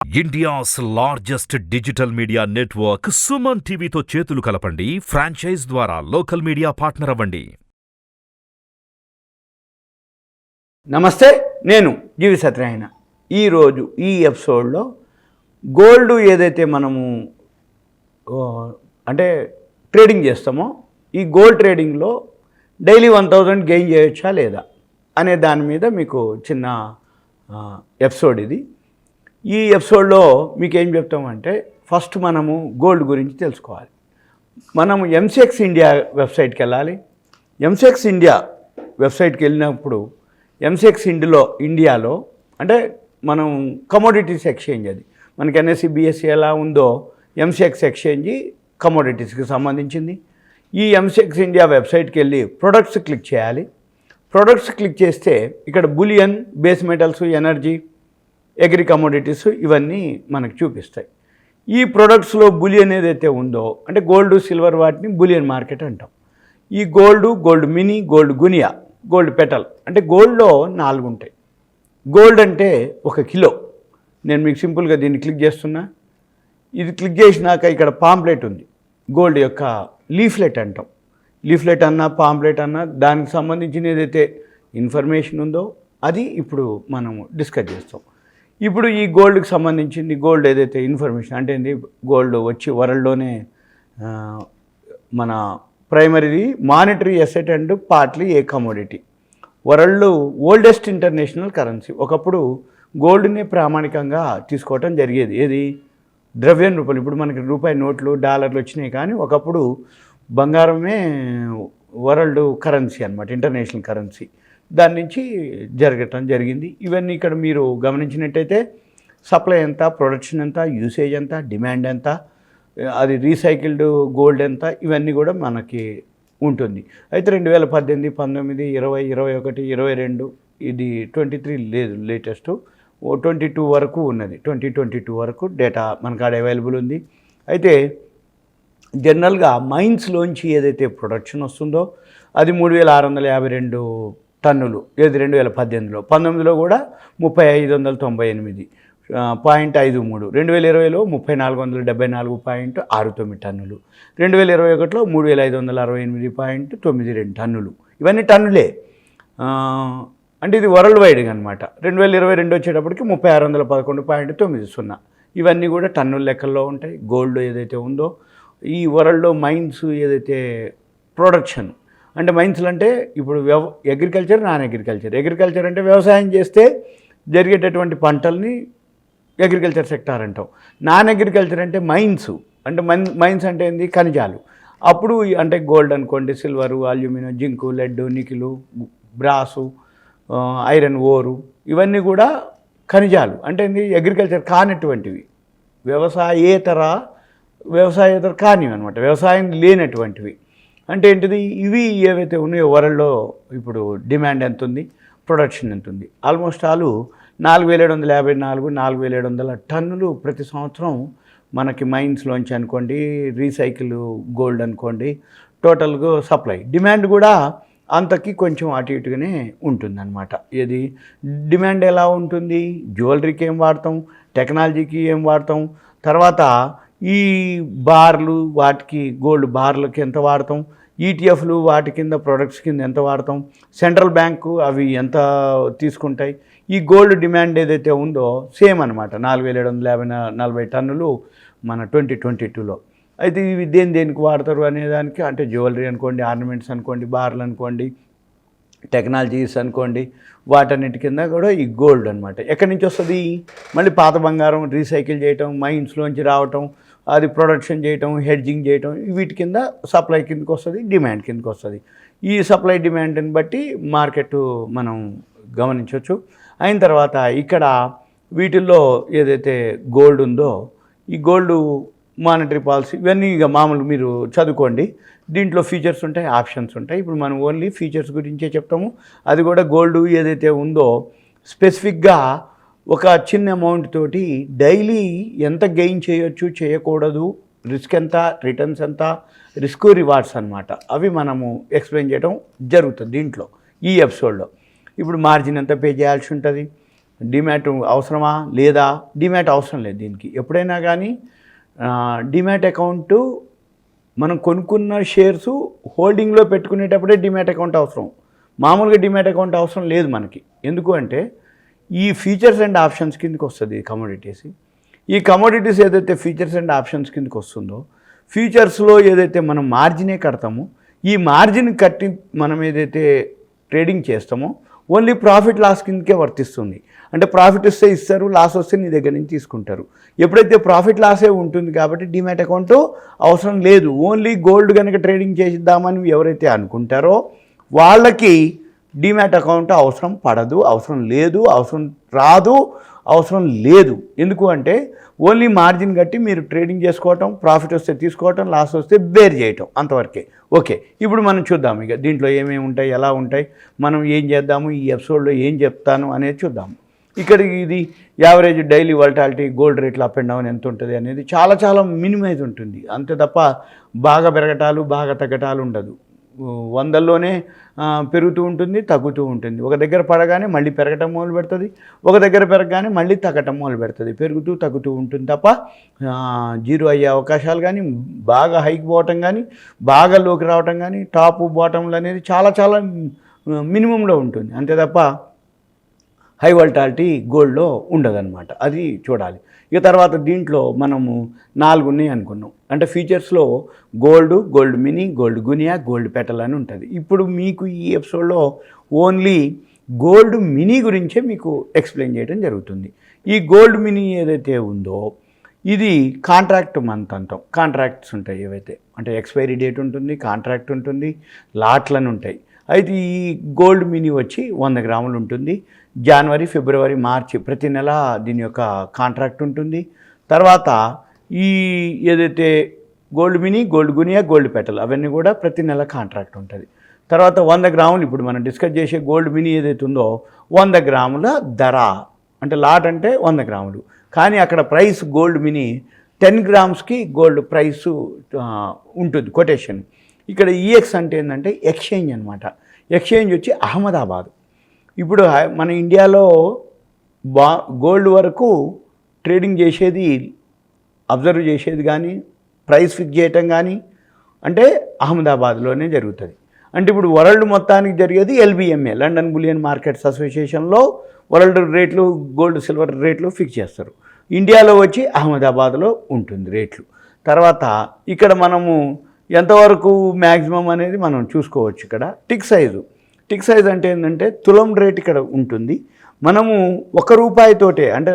India's largest digital media network Suman టీవీతో చేతులు కలపండి. ఫ్రాంచైజ్ ద్వారా లోకల్ మీడియా పార్ట్నర్ అవ్వండి. నమస్తే, నేను జీవి సత్యనారాయణ. ఈరోజు ఈ ఎపిసోడ్లో గోల్డ్ ఏదైతే మనము అంటే ట్రేడింగ్ చేస్తామో ఈ గోల్డ్ ట్రేడింగ్లో డైలీ 1000 గెయిన్ చేయొచ్చా లేదా అనే దాని మీద మీకు చిన్న ఎపిసోడ్ ఇది. ఈ ఎపిసోడ్లో మీకు ఏం చెప్తామంటే, ఫస్ట్ మనము గోల్డ్ గురించి తెలుసుకోవాలి. మనము ఎంసెక్స్ ఇండియా వెబ్సైట్కి వెళ్ళాలి. ఎంసెక్స్ ఇండియా వెబ్సైట్కి వెళ్ళినప్పుడు ఎంసెక్స్ ఇండియాలో అంటే మనం కమోడిటీస్ ఎక్స్చేంజ్, అది మనకి ఎన్ఎస్సి బిఎస్సి ఎలా ఉందో ఎంసెక్స్ ఎక్స్చేంజ్ కమోడిటీస్కి సంబంధించింది. ఈ ఎంసెక్స్ ఇండియా వెబ్సైట్కి వెళ్ళి ప్రొడక్ట్స్ క్లిక్ చేయాలి. ప్రొడక్ట్స్ క్లిక్ చేస్తే ఇక్కడ bullion, base metals, energy, agri commodities ఇవన్నీ మనకు చూపిస్తాయి. ఈ ప్రొడక్ట్స్లో బులియన్ ఏదైతే ఉందో అంటే గోల్డ్, సిల్వర్ వాటిని బులియన్ మార్కెట్ అంటాం. ఈ gold mini, gold guinea, gold petal అంటే గోల్డ్లో 4 ఉంటాయి. గోల్డ్ అంటే 1 కిలో. నేను మీకు సింపుల్గా దీన్ని క్లిక్ చేస్తున్నా. ఇది క్లిక్ చేసినాక ఇక్కడ పాంప్లెట్ ఉంది, గోల్డ్ యొక్క లీఫ్లెట్ అంటాం. లీఫ్లెట్ అన్నా పాంప్లెట్ అన్నా దానికి సంబంధించిన ఏదైతే ఇన్ఫర్మేషన్ ఉందో అది ఇప్పుడు మనము డిస్కస్ చేస్తాం. ఇప్పుడు ఈ గోల్డ్కి సంబంధించింది, గోల్డ్ ఏదైతే ఇన్ఫర్మేషన్ అంటే ఏంది, గోల్డ్ వచ్చి వరల్డ్లోనే మన primary monetary asset and partly A commodity, world oldest international currency. ఒకప్పుడు గోల్డ్ని ప్రామాణికంగా తీసుకోవటం జరిగేది, ఏది ద్రవ్యం రూపాయలు. ఇప్పుడు మనకి రూపాయి నోట్లు, డాలర్లు వచ్చినాయి, కానీ ఒకప్పుడు బంగారమే వరల్డ్ కరెన్సీ అన్నమాట, ఇంటర్నేషనల్ కరెన్సీ. దాని నుంచి జరగటం జరిగింది. ఇవన్నీ ఇక్కడ మీరు గమనించినట్టయితే సప్లై ఎంత, ప్రొడక్షన్ ఎంత, యూసేజ్ ఎంత, డిమాండ్ ఎంత, అది రీసైకిల్డ్ గోల్డ్ ఎంత, ఇవన్నీ కూడా మనకి ఉంటుంది. అయితే 2018, 19, 20, 21, 22 ఇది 23 లేదు, లేటెస్ట్ 22 వరకు ఉన్నది. 2022 వరకు డేటా మనకు ఆడ అవైలబుల్ ఉంది. అయితే జనరల్గా మైన్స్లోంచి ఏదైతే ప్రొడక్షన్ వస్తుందో అది 3652 టన్నులు, ఏది 2018లో. 19లో కూడా 3598.53, 2020లో 3474.69 టన్నులు, 2021లో 3568.92 టన్నులు. ఇవన్నీ టన్నులే, అంటే ఇది వరల్డ్ వైడ్గా అనమాట. 2022 వచ్చేటప్పటికి 3611.90. ఇవన్నీ కూడా టన్నుల లెక్కల్లో ఉంటాయి. గోల్డ్ ఏదైతే ఉందో ఈ వరల్డ్లో మైన్స్ ఏదైతే ప్రొడక్షన్ అంటే మైన్స్లు అంటే ఇప్పుడు అగ్రికల్చర్, నాన్ అగ్రికల్చర్. అగ్రికల్చర్ అంటే వ్యవసాయం చేస్తే జరిగేటటువంటి పంటల్ని అగ్రికల్చర్ సెక్టార్ అంటాం. నాన్ అగ్రికల్చర్ అంటే మైన్స్, అంటే మైన్స్ అంటే ఏంది, ఖనిజాలు. అప్పుడు అంటే గోల్డ్ అనుకోండి, silver, aluminium, zinc, lead, nickel, brass, iron ore, ఇవన్నీ కూడా ఖనిజాలు. అంటే ఏంది, అగ్రికల్చర్ కానటువంటివి, వ్యవసాయేతర కానివి అనమాట, వ్యవసాయం లేనటువంటివి. అంటే ఏంటిది, ఇవి ఏవైతే ఉన్నాయో వరల్డ్లో ఇప్పుడు డిమాండ్ ఎంత ఉంది, ప్రొడక్షన్ ఎంత ఉంది. ఆల్మోస్ట్ 4754, 4700 టన్నులు ప్రతి సంవత్సరం మనకి మైన్స్లోంచి అనుకోండి, రీసైకిల్ గోల్డ్ అనుకోండి, టోటల్గా సప్లై. డిమాండ్ కూడా అంతకి కొంచెం అటు ఇటుగానే ఉంటుందన్నమాట. ఏది డిమాండ్ ఎలా ఉంటుంది, జ్యువెలరీకి ఏం వాడతాం, టెక్నాలజీకి ఏం వాడతాం, తర్వాత ఈ బార్లు వాటికి గోల్డ్ బార్లకి ఎంత వాడతాం, ఈటీఎఫ్లు వాటి కింద ప్రొడక్ట్స్ కింద ఎంత వాడతాం, సెంట్రల్ బ్యాంకు అవి ఎంత తీసుకుంటాయి. ఈ గోల్డ్ డిమాండ్ ఏదైతే ఉందో సేమ్ అనమాట, 4740 టన్నులు మన 2022లో. అయితే ఇవి దేనికి వాడతారు అనేదానికి, అంటే జ్యువెలరీ అనుకోండి, ఆర్నమెంట్స్ అనుకోండి, బార్లు అనుకోండి, టెక్నాలజీస్ అనుకోండి, వాటన్నిటి కింద కూడా ఈ గోల్డ్ అనమాట. ఎక్కడి నుంచి వస్తుంది, మళ్ళీ పాత బంగారం రీసైకిల్ చేయటం, మైన్స్లోంచి రావటం, అది ప్రొడక్షన్ చేయటం, హెడ్జింగ్ చేయటం, వీటి కింద సప్లై కిందకి వస్తుంది, డిమాండ్ కిందకి వస్తుంది. ఈ సప్లై డిమాండ్ని బట్టి మార్కెట్ మనం గమనించవచ్చు. అయిన తర్వాత ఇక్కడ వీటిల్లో ఏదైతే గోల్డ్ ఉందో ఈ గోల్డ్ మానిటరీ పాలసీ ఇవన్నీ ఇక మామూలు మీరు చదువుకోండి. దీంట్లో ఫీచర్స్ ఉంటాయి, ఆప్షన్స్ ఉంటాయి. ఇప్పుడు మనం ఓన్లీ ఫీచర్స్ గురించే చెప్తాము. అది కూడా గోల్డ్ ఏదైతే ఉందో స్పెసిఫిక్గా ఒక చిన్న అమౌంట్ తోటి డైలీ ఎంత గెయిన్ చేయొచ్చు, చేయకూడదు, రిస్క్ ఎంత, రిటర్న్స్ ఎంత, రిస్క్ రివార్డ్స్ అనమాట, అవి మనము ఎక్స్ప్లెయిన్ చేయడం జరుగుతుంది దీంట్లో ఈ ఎపిసోడ్లో. ఇప్పుడు మార్జిన్ ఎంత పే చేయాల్సి ఉంటుంది, డిమాట్ అవసరమా లేదా? డిమాట్ అవసరం లేదు దీనికి. ఎప్పుడైనా కానీ డిమాట్ అకౌంటు మనం కొనుక్కున్న షేర్సు హోల్డింగ్లో పెట్టుకునేటప్పుడే డిమాట్ అకౌంట్ అవసరం. మామూలుగా డిమాట్ అకౌంట్ అవసరం లేదు మనకి. ఎందుకు అంటే ఈ ఫీచర్స్ అండ్ ఆప్షన్స్ కిందకి వస్తుంది కమోడిటీస్. ఈ కమోడిటీస్ ఏదైతే ఫీచర్స్ అండ్ ఆప్షన్స్ కిందకి వస్తుందో, ఫీచర్స్లో ఏదైతే మనం మార్జినే కడతామో, ఈ మార్జిన్ కట్టి మనం ఏదైతే ట్రేడింగ్ చేస్తామో ఓన్లీ ప్రాఫిట్ లాస్ కిందకే వర్తిస్తుంది. అంటే ప్రాఫిట్ వస్తే ఇస్తారు, లాస్ వస్తే నీ దగ్గర నుంచి తీసుకుంటారు. ఎప్పుడైతే ప్రాఫిట్ లాసే ఉంటుంది కాబట్టి డిమాట్ అకౌంట్ అవసరం లేదు. ఓన్లీ గోల్డ్ కనుక ట్రేడింగ్ చేసిద్దామని ఎవరైతే అనుకుంటారో వాళ్ళకి డిమాట్ అకౌంట్ అవసరం పడదు, అవసరం లేదు, అవసరం రాదు, అవసరం లేదు. ఎందుకు అంటే ఓన్లీ మార్జిన్ కట్టి మీరు ట్రేడింగ్ చేసుకోవటం, ప్రాఫిట్ వస్తే తీసుకోవటం, లాస్ వస్తే బేర్ చేయటం, అంతవరకే. ఓకే, ఇప్పుడు మనం చూద్దాం ఇక దీంట్లో ఏమేమి ఉంటాయి, ఎలా ఉంటాయి, మనం ఏం చేద్దాము, ఈ ఎపిసోడ్లో ఏం చెప్తాను అనేది చూద్దాం. ఇక్కడ ఇది యావరేజ్ డైలీ వాలటాలిటీ, గోల్డ్ రేట్లు అప్ అండ్ డౌన్ ఎంత ఉంటుంది అనేది చాలా చాలా మినిమైజ్ ఉంటుంది. అంతే తప్ప బాగా పెరగటాలు బాగా తగ్గటాలు ఉండదు. వందల్లోనే పెరుగుతూ ఉంటుంది, తగ్గుతూ ఉంటుంది. ఒక దగ్గర పడగానే మళ్ళీ పెరగటం మొదలు పెడుతుంది, ఒక దగ్గర పెరగగానే మళ్ళీ తగ్గటం మొదలు పెడుతుంది. పెరుగుతూ తగ్గుతూ ఉంటుంది తప్ప జీరో అయ్యే అవకాశాలు కానీ, బాగా హైక్ పోవటం కానీ, బాగా లోకి రావటం కానీ, టాప్ బాటంలు అనేది చాలా చాలా మినిమంలో ఉంటుంది. అంతే తప్ప హై వాలటాలిటీ గోల్డ్లో ఉండదన్నమాట. అది చూడాలి. ఇక తర్వాత దీంట్లో మనము 4 ఉన్నాయి అనుకున్నాం. అంటే ఫీచర్స్లో gold mini, gold guinea, gold petal అని ఉంటుంది. ఇప్పుడు మీకు ఈ ఎపిసోడ్లో ఓన్లీ గోల్డ్ మినీ గురించే మీకు ఎక్స్ప్లెయిన్ చేయడం జరుగుతుంది. ఈ గోల్డ్ మినీ ఏదైతే ఉందో ఇది కాంట్రాక్ట్ మంత్ అంటాం. కాంట్రాక్ట్స్ ఉంటాయి ఏవైతే, అంటే ఎక్స్పైరీ డేట్ ఉంటుంది, కాంట్రాక్ట్ ఉంటుంది, లాట్లను ఉంటాయి. అయితే ఈ గోల్డ్ మినీ వచ్చి 100 గ్రాములు ఉంటుంది. జనవరి, ఫిబ్రవరి, మార్చి ప్రతి నెల దీని యొక్క కాంట్రాక్ట్ ఉంటుంది. తర్వాత ఈ ఏదైతే gold mini, gold guinea, gold petal అవన్నీ కూడా ప్రతి నెల కాంట్రాక్ట్ ఉంటుంది. తర్వాత 100 గ్రాములు ఇప్పుడు మనం డిస్కస్ చేసే గోల్డ్ మినీ ఏదైతే ఉందో 100 గ్రాముల ధర, అంటే లాట్ అంటే 100 గ్రాములు. కానీ అక్కడ ప్రైస్ గోల్డ్ మినీ 10 గ్రామ్స్కి గోల్డ్ ప్రైసు ఉంటుంది కొటేషన్. ఇక్కడ ఈఎక్స్ అంటే ఏంటంటే ఎక్స్చేంజ్ అనమాట. ఎక్స్చేంజ్ వచ్చి అహ్మదాబాద్. ఇప్పుడు మన ఇండియాలో గోల్డ్ వరకు ట్రేడింగ్ చేసేది, అబ్జర్వ్ చేసేది కానీ, ప్రైస్ ఫిక్స్ చేయటం కానీ అంటే అహ్మదాబాద్లోనే జరుగుతుంది. అంటే ఇప్పుడు వరల్డ్ మొత్తానికి జరిగేది ఎల్బిఎంఏ, లండన్ బులియన్ మార్కెట్స్ అసోసియేషన్లో వరల్డ్ రేట్లు, గోల్డ్ సిల్వర్ రేట్లు ఫిక్స్ చేస్తారు. ఇండియాలో వచ్చి అహ్మదాబాద్లో ఉంటుంది రేట్లు. తర్వాత ఇక్కడ మనము ఎంతవరకు మ్యాక్సిమం అనేది మనం చూసుకోవచ్చు. ఇక్కడ టిక్ సైజ్ అంటే ఏంటంటే తులం రేట్ ఇక్కడ ఉంటుంది. మనము 1 రూపాయితోటే, అంటే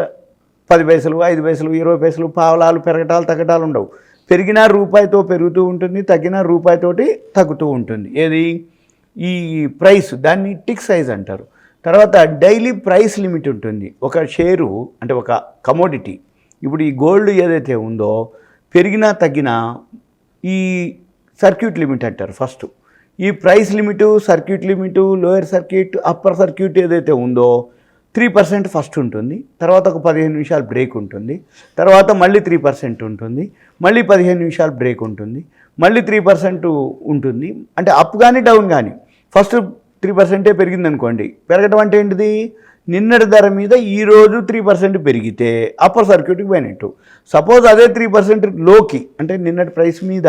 10 పైసలు, 5 పైసలు, 20 పైసలు, పావలాలు పెరగటాలు తగ్గటాలు ఉండవు. పెరిగిన రూపాయితో పెరుగుతూ ఉంటుంది, తగ్గిన రూపాయితోటి తగ్గుతూ ఉంటుంది. ఏది ఈ ప్రైస్, దాన్ని టిక్ సైజ్ అంటారు. తర్వాత డైలీ ప్రైస్ లిమిట్ ఉంటుంది. ఒక షేరు అంటే ఒక కమోడిటీ, ఇప్పుడు ఈ గోల్డ్ ఏదైతే ఉందో పెరిగినా తగ్గినా ఈ సర్క్యూట్ లిమిట్ అంటారు. ఫస్ట్ ఈ price limit, circuit limit, lower circuit, upper circuit ఏదైతే ఉందో 3% ఫస్ట్ ఉంటుంది. తర్వాత ఒక 15 నిమిషాలు బ్రేక్ ఉంటుంది. తర్వాత మళ్ళీ 3% ఉంటుంది. మళ్ళీ 15 నిమిషాలు బ్రేక్ ఉంటుంది. మళ్ళీ 3% ఉంటుంది. అంటే అప్ కానీ డౌన్ కానీ ఫస్ట్ 3% పెరిగింది అనుకోండి. పెరగడం అంటే ఏంటిది, నిన్నటి ధర మీద ఈరోజు 3% పెరిగితే అప్పర్ సర్క్యూట్కి పోయినట్టు. సపోజ్ అదే 3% లోకి, అంటే నిన్నటి ప్రైస్ మీద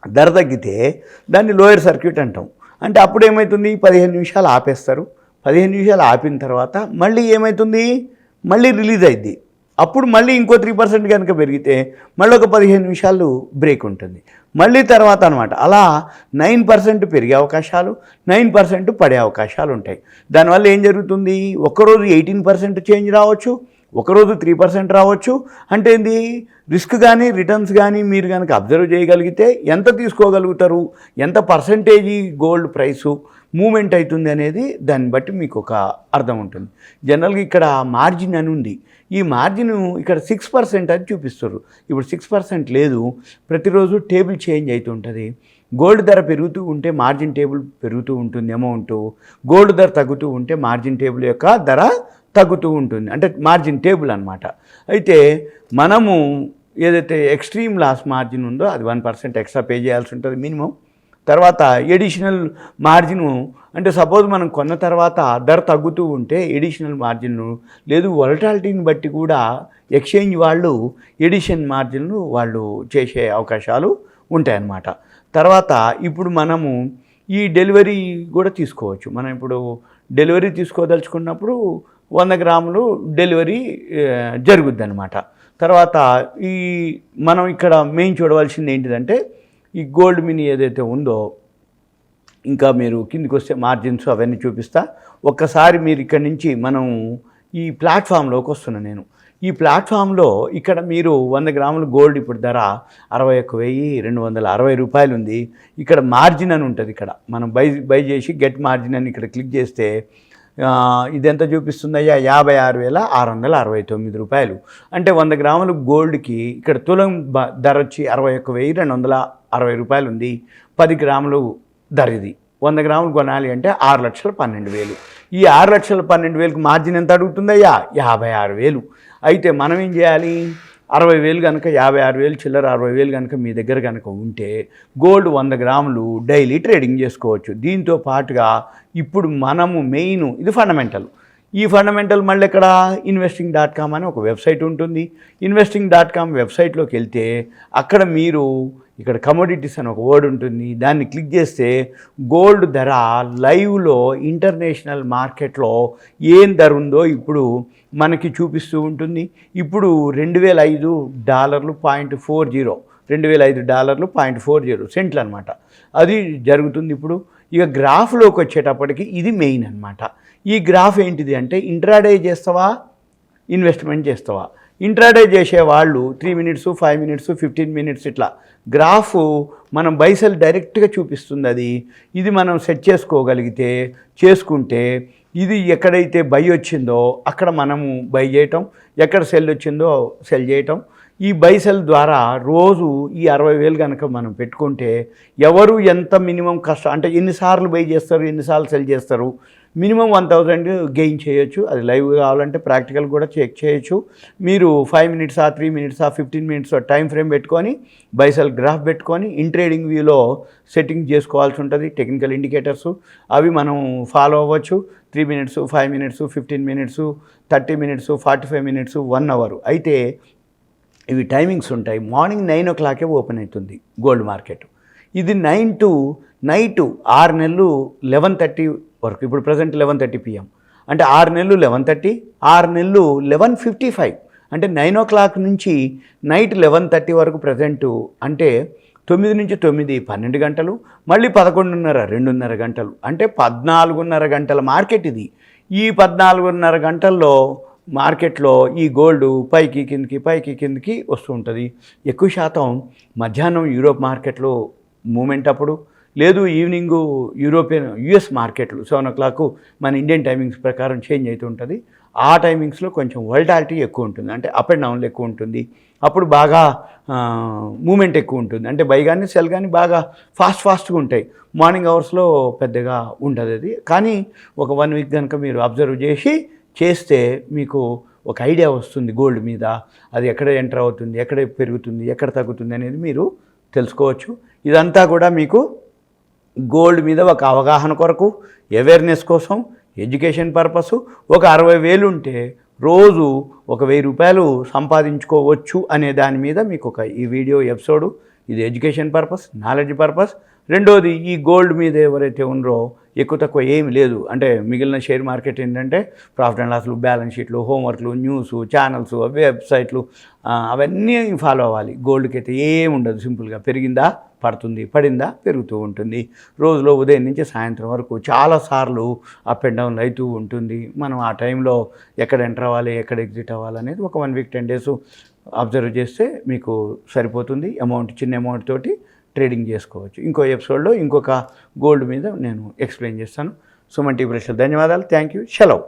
ధర తగ్గితే దాన్ని లోయర్ సర్క్యూట్ అంటాం. అంటే అప్పుడు ఏమవుతుంది, 15 నిమిషాలు ఆపేస్తారు. 15 నిమిషాలు ఆపిన తర్వాత మళ్ళీ ఏమవుతుంది, మళ్ళీ రిలీజ్ అయింది. అప్పుడు మళ్ళీ ఇంకో 3% కనుక పెరిగితే మళ్ళీ ఒక 15 నిమిషాలు బ్రేక్ ఉంటుంది. మళ్ళీ తర్వాత అనమాట అలా 9% పెరిగే అవకాశాలు, 9% పడే అవకాశాలు ఉంటాయి. దానివల్ల ఏం జరుగుతుంది, ఒకరోజు 18% చేంజ్ రావచ్చు, ఒకరోజు 3% రావచ్చు. అంటే ఏంది, రిస్క్ కానీ రిటర్న్స్ కానీ మీరు కనుక అబ్జర్వ్ చేయగలిగితే ఎంత తీసుకోగలుగుతారు, ఎంత పర్సంటేజీ గోల్డ్ ప్రైసు మూమెంట్ అవుతుంది అనేది దాన్ని బట్టి మీకు ఒక అర్థం ఉంటుంది. జనరల్గా ఇక్కడ మార్జిన్ అని ఉంది. ఈ మార్జిన్ ఇక్కడ 6% అని చూపిస్తారు. ఇప్పుడు 6% లేదు, ప్రతిరోజు టేబుల్ చేంజ్ అవుతుంటుంది. గోల్డ్ ధర పెరుగుతూ ఉంటే మార్జిన్ టేబుల్ పెరుగుతూ ఉంటుంది అమౌంటు, గోల్డ్ ధర తగ్గుతూ ఉంటే మార్జిన్ టేబుల్ యొక్క ధర తగ్గుతూ ఉంటుంది. అంటే మార్జిన్ టేబుల్ అనమాట. అయితే మనము ఏదైతే ఎక్స్ట్రీమ్ లాస్ మార్జిన్ ఉందో అది 1% ఎక్స్ట్రా పే చేయాల్సి ఉంటుంది మినిమం. తర్వాత ఎడిషనల్ మార్జిను అంటే సపోజ్ మనం కొన్న తర్వాత ధర తగ్గుతూ ఉంటే ఎడిషనల్ మార్జిన్ను లేదు వొలటాలిటీని బట్టి కూడా ఎక్స్చేంజ్ వాళ్ళు ఎడిషన్ మార్జిన్ను వాళ్ళు చేసే అవకాశాలు ఉంటాయన్నమాట. తర్వాత ఇప్పుడు మనము ఈ డెలివరీ కూడా తీసుకోవచ్చు. మనం ఇప్పుడు డెలివరీ తీసుకోదలుచుకున్నప్పుడు 100 గ్రాములు డెలివరీ జరుగుద్ది అనమాట. తర్వాత ఈ మనం ఇక్కడ మెయిన్ చూడవలసింది ఏంటిదంటే ఈ గోల్డ్ మినీ ఏదైతే ఉందో, ఇంకా మీరు కిందికి వస్తే మార్జిన్స్ అవన్నీ చూపిస్తా. ఒక్కసారి మీరు ఇక్కడ నుంచి మనం ఈ ప్లాట్ఫామ్లోకి వస్తున్నాను నేను. ఈ ప్లాట్ఫామ్లో ఇక్కడ మీరు 100 గ్రాములు గోల్డ్ ఇప్పుడు ధర 61,260 రూపాయలు ఉంది. ఇక్కడ మార్జిన్ అని ఉంటుంది. ఇక్కడ మనం బై చేసి గెట్ మార్జిన్ అని ఇక్కడ క్లిక్ చేస్తే ఇదెంత చూపిస్తుందయ్యా, 56,669 రూపాయలు. అంటే 100 గ్రాములు గోల్డ్కి ఇక్కడ తులం ధర వచ్చి 61,260 రూపాయలు ఉంది. 10 గ్రాములు ధర ఇది. 100 గ్రాములు కొనాలి అంటే 6,12,000. ఈ 6,12,000కి మార్జిన్ ఎంత అడుగుతుందయ్యా, 56,000. అయితే మనం ఏం చేయాలి, 60,000 కనుక 56,000 చిల్లర 60,000 కనుక మీ దగ్గర కనుక ఉంటే గోల్డ్ 100 గ్రాములు డైలీ ట్రేడింగ్ చేసుకోవచ్చు. దీంతో పాటుగా ఇప్పుడు మనము మెయిన్ ఇది ఫండమెంటల్. ఈ ఫండమెంటల్ మళ్ళీ ఇక్కడ investing.com అని ఒక వెబ్సైట్ ఉంటుంది. investing.com వెబ్సైట్లోకి వెళ్తే అక్కడ మీరు ఇక్కడ కమోడిటీస్ అని ఒక వర్డ్ ఉంటుంది. దాన్ని క్లిక్ చేస్తే గోల్డ్ ధర లైవ్లో ఇంటర్నేషనల్ మార్కెట్లో ఏం ధర ఉందో ఇప్పుడు మనకి చూపిస్తూ ఉంటుంది. ఇప్పుడు $2,005.40 $2,005.40 అనమాట. అది జరుగుతుంది ఇప్పుడు. ఇక గ్రాఫ్లోకి వచ్చేటప్పటికి ఇది మెయిన్ అనమాట. ఈ గ్రాఫ్ ఏంటిది అంటే ఇంట్రాడే చేస్తావా, ఇన్వెస్ట్మెంట్ చేస్తావా. ఇంట్రాడే చేసేవాళ్ళు 3 మినిట్స్, 5 మినిట్స్, 15 మినిట్స్ ఇట్లా గ్రాఫ్ మనం బైసెల్ డైరెక్ట్గా చూపిస్తుంది. ఇది మనం సెట్ చేసుకోగలిగితే చేసుకుంటే ఇది ఎక్కడైతే బై వచ్చిందో అక్కడ మనము బై చేయటం, ఎక్కడ సెల్ వచ్చిందో సెల్ చేయటం. ఈ బైసెల్ ద్వారా రోజు ఈ 60,000 కనుక మనం పెట్టుకుంటే ఎవరు ఎంత మినిమం కష్టం అంటే ఎన్నిసార్లు బై చేస్తారు, ఎన్నిసార్లు సెల్ చేస్తారు, మినిమం 1,000 గెయిన్ చేయొచ్చు. అది లైవ్ కావాలంటే ప్రాక్టికల్ కూడా చెక్ చేయొచ్చు. మీరు 5 minutes 3 minutes 15 minutes time frame పెట్టుకొని బైసెల్ గ్రాఫ్ పెట్టుకొని ఇన్ ట్రేడింగ్ వ్యూలో సెట్టింగ్ చేసుకోవాల్సి ఉంటుంది. టెక్నికల్ ఇండికేటర్స్ అవి మనం ఫాలో అవ్వచ్చు. 3 minutes, 5 minutes, 15 minutes, 30 minutes, 45 minutes, 1 hour. అయితే ఇవి టైమింగ్స్ ఉంటాయి. మార్నింగ్ 9 o'clock ఓపెన్ అవుతుంది గోల్డ్ మార్కెట్. ఇది 9 to నైట్ 6 నెలలు 11:30 వరకు. ఇప్పుడు ప్రజెంట్ 11:30 PM అంటే 6 నెలలు 11:30, 6 నెలలు 11:55 అంటే 9 o'clock నుంచి నైట్ 11:30 వరకు ప్రజెంటు. అంటే 9 నుంచి 9 12 గంటలు, మళ్ళీ 11:30 2:30 గంటలు, అంటే 14:30 గంటల మార్కెట్ ఇది. ఈ 14:30 గంటల్లో మార్కెట్లో ఈ గోల్డ్ పైకి కిందికి వస్తూ ఉంటుంది. ఎక్కువ శాతం మధ్యాహ్నం యూరోప్ మార్కెట్లో మూమెంట్ అప్పుడు, లేదు ఈవినింగు యుఎస్ మార్కెట్లు 7 o'clock మన ఇండియన్ టైమింగ్స్ ప్రకారం చేంజ్ అవుతూ ఉంటుంది. ఆ టైమింగ్స్లో కొంచెం వోల్టాలిటీ ఎక్కువ ఉంటుంది, అంటే అప్ అండ్ డౌన్లు ఎక్కువ ఉంటుంది. అప్పుడు బాగా మూమెంట్ ఎక్కువ ఉంటుంది, అంటే బై కానీ సెల్ కానీ బాగా ఫాస్ట్గా ఉంటాయి. మార్నింగ్ అవర్స్లో పెద్దగా ఉండదు అది. కానీ ఒక 1 week కనుక మీరు అబ్జర్వ్ చేస్తే మీకు ఒక ఐడియా వస్తుంది గోల్డ్ మీద. అది ఎక్కడ ఎంటర్ అవుతుంది, ఎక్కడ పెరుగుతుంది, ఎక్కడ తగ్గుతుంది అనేది మీరు తెలుసుకోవచ్చు. ఇదంతా కూడా మీకు గోల్డ్ మీద ఒక అవగాహన కొరకు, అవేర్నెస్ కోసం, ఎడ్యుకేషన్ పర్పస్. ఒక 60,000 ఉంటే రోజు ఒక 1,000 రూపాయలు సంపాదించుకోవచ్చు అనే దాని మీద మీకు ఈ వీడియో ఎపిసోడు. ఇది ఎడ్యుకేషన్ పర్పస్, నాలెడ్జ్ పర్పస్. రెండోది ఈ గోల్డ్ మీద ఎవరైతే ఉన్నారో ఎక్కువ తక్కువ ఏమి లేదు. అంటే మిగిలిన షేర్ మార్కెట్ ఏంటంటే ప్రాఫిట్ అండ్ లాస్లు, బ్యాలెన్స్ షీట్లు, హోంవర్క్లు, న్యూస్ ఛానల్స్, వెబ్సైట్లు అవన్నీ ఫాలో అవ్వాలి. గోల్డ్కి అయితే ఏమి ఉండదు. సింపుల్గా పెరిగిందా పడుతుంది, పడిందా పెరుగుతూ ఉంటుంది. రోజులో ఉదయం నుంచి సాయంత్రం వరకు చాలాసార్లు అప్ అండ్ డౌన్ అవుతూ ఉంటుంది. మనం ఆ టైంలో ఎక్కడ ఎంటర్ అవ్వాలి, ఎక్కడ ఎగ్జిట్ అవ్వాలి అనేది ఒక 1 week 10 days అబ్జర్వ్ చేస్తే మీకు సరిపోతుంది. చిన్న అమౌంట్ తోటి ట్రేడింగ్ చేసుకోవచ్చు. ఇంకో ఎపిసోడ్లో ఇంకొక గోల్డ్ మీద నేను ఎక్స్ప్లెయిన్ చేస్తాను. సుమన్ టీవీ ప్రేక్షకులకు ధన్యవాదాలు. Thank you. సెలవు.